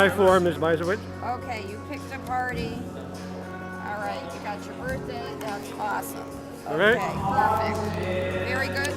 apply for, Ms. Meisowitz. Okay, you picked a party. All right, you got your birthday. That's awesome. All right. Okay, perfect. Very good.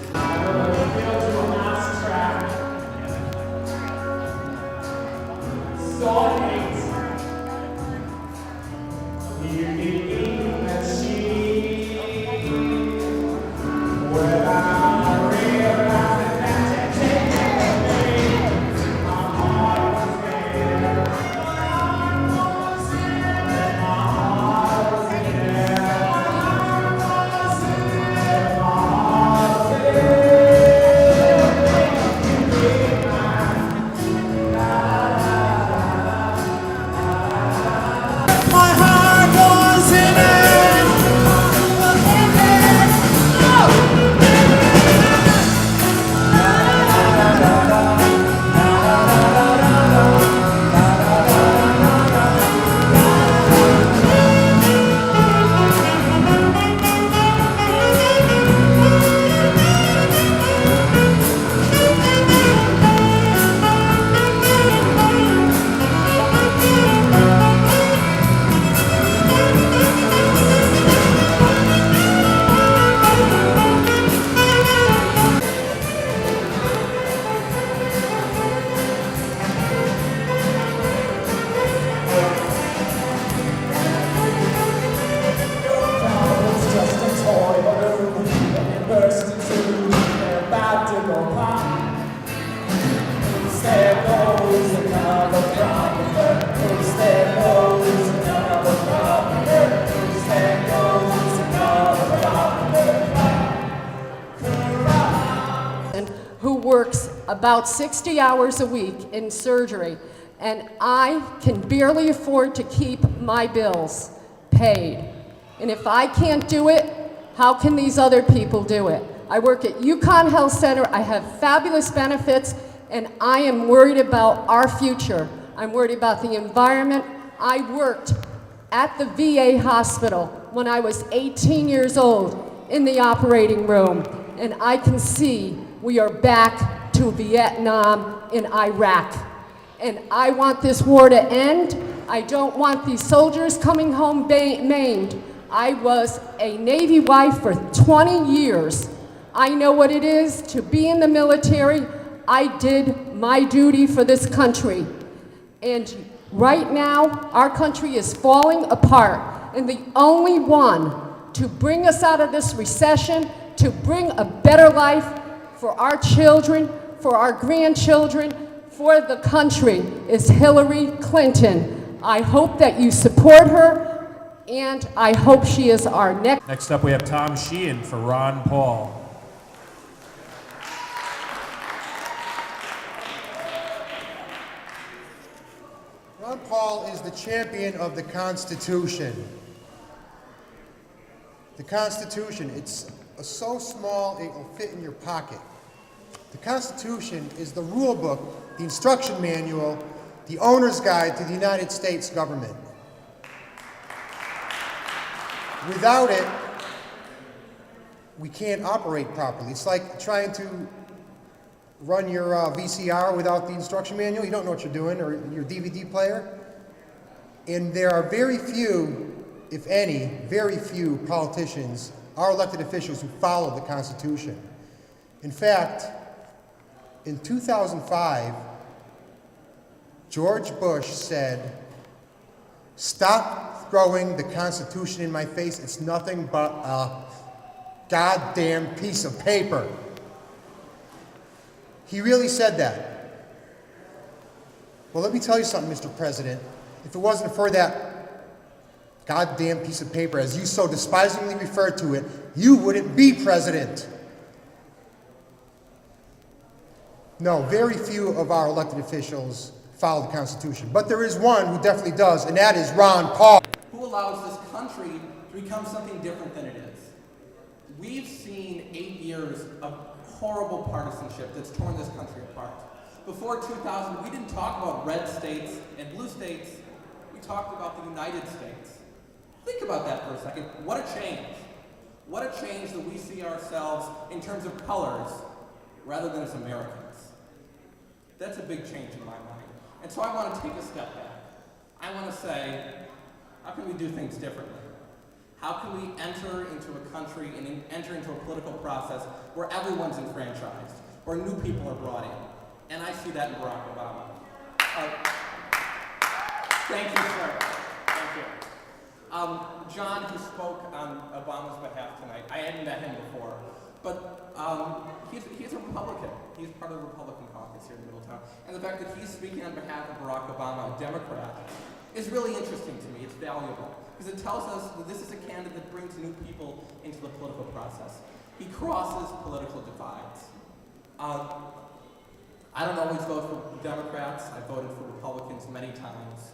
My heart was in it. It's just a toy balloon, and it burst into they're about to go pop. Instead goes another problem. Instead goes another problem. Instead goes another problem. Who works about 60 hours a week in surgery, and I can barely afford to keep my bills paid. And if I can't do it, how can these other people do it? I work at UConn Health Center, I have fabulous benefits, and I am worried about our future. I'm worried about the environment. I worked at the VA hospital when I was 18 years old in the operating room, and I can see we are back to Vietnam and Iraq. And I want this war to end. I don't want these soldiers coming home maimed. I was a Navy wife for 20 years. I know what it is to be in the military. I did my duty for this country. And right now, our country is falling apart. And the only one to bring us out of this recession, to bring a better life for our children, for our grandchildren, for the country is Hillary Clinton. I hope that you support her, and I hope she is our next. Next up, we have Tom Sheehan for Ron Paul. Ron Paul is the champion of the Constitution. The Constitution, it's so small it will fit in your pocket. The Constitution is the rule book, the instruction manual, the owner's guide to the United States government. Without it, we can't operate properly. It's like trying to run your VCR without the instruction manual. You don't know what you're doing, or your DVD player. And there are very few, if any, very few politicians, our elected officials, who follow the Constitution. In fact, in 2005, George Bush said, "Stop throwing the Constitution in my face. It's nothing but a goddamn piece of paper." He really said that. Well, let me tell you something, Mr. President. If it wasn't for that goddamn piece of paper, as you so despisingly refer to it, you wouldn't be president. No, very few of our elected officials follow the Constitution. But there is one who definitely does, and that is Ron Paul. Who allows this country to become something different than it is? We've seen 8 years of horrible partisanship that's torn this country apart. Before 2000, we didn't talk about red states and blue states. We talked about the United States. Think about that for a second. What a change. What a change that we see ourselves in terms of colors rather than as Americans. That's a big change in my mind. And so I want to take a step back. I want to say, how can we do things differently? How can we enter into a country and enter into a political process where everyone's enfranchised, where new people are brought in? And I see that in Barack Obama. Thank you, sir. Thank you. John, who spoke on Obama's behalf tonight, I hadn't met him before, but he's a Republican. He's part of the Republican caucus here in Middletown. And the fact that he's speaking on behalf of Barack Obama, a Democrat, is really interesting to me. It's valuable, because it tells us that this is a candidate that brings new people into the political process. He crosses political divides. I don't always vote for Democrats. I've voted for Republicans many times.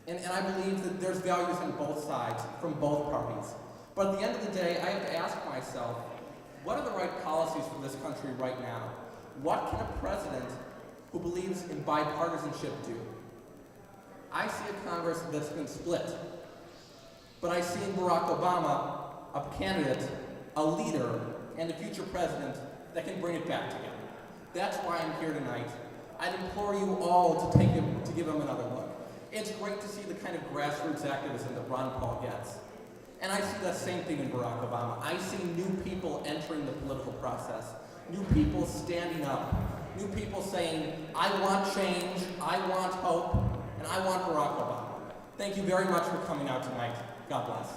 And I believe that there's values on both sides, from both parties. But at the end of the day, I have to ask myself, what are the right policies for this country right now? What can a president who believes in bipartisanship do? I see a Congress that's been split. But I see in Barack Obama a candidate, a leader, and a future president that can bring it back together. That's why I'm here tonight. I'd implore you all to give him another look. It's great to see the kind of grassroots activism that Ron Paul gets. And I see that same thing in Barack Obama. I see new people entering the political process, new people standing up, new people saying, I want change, I want hope, and I want Barack Obama. Thank you very much for coming out tonight. God bless.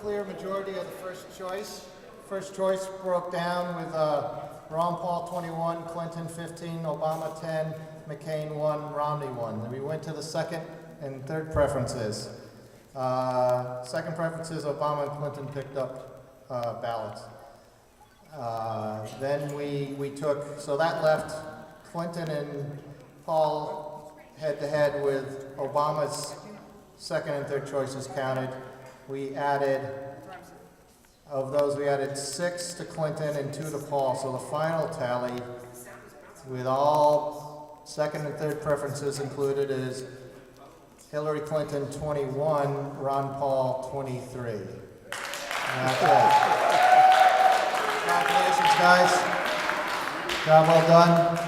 Clear majority of the first choice. First choice broke down with Ron Paul 21, Clinton 15, Obama 10, McCain 1, Romney 1. Then we went to the second and third preferences. Second preferences, Obama and Clinton picked up ballots. Then we took, so that left Clinton and Paul head to head with Obama's second and third choices counted. We added, of those, we added 6 to Clinton and 2 to Paul. So the final tally, with all second and third preferences included, is Hillary Clinton 21, Ron Paul 23. Okay. Congratulations, guys. Job well done.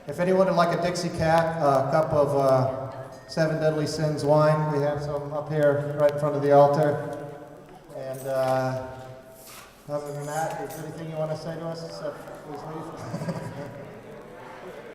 If anyone would like a Dixie Cat, a cup of Seven Deadly Sins wine, we have some up here right in front of the altar. And other than that, is there anything you want to say to us? Except please leave.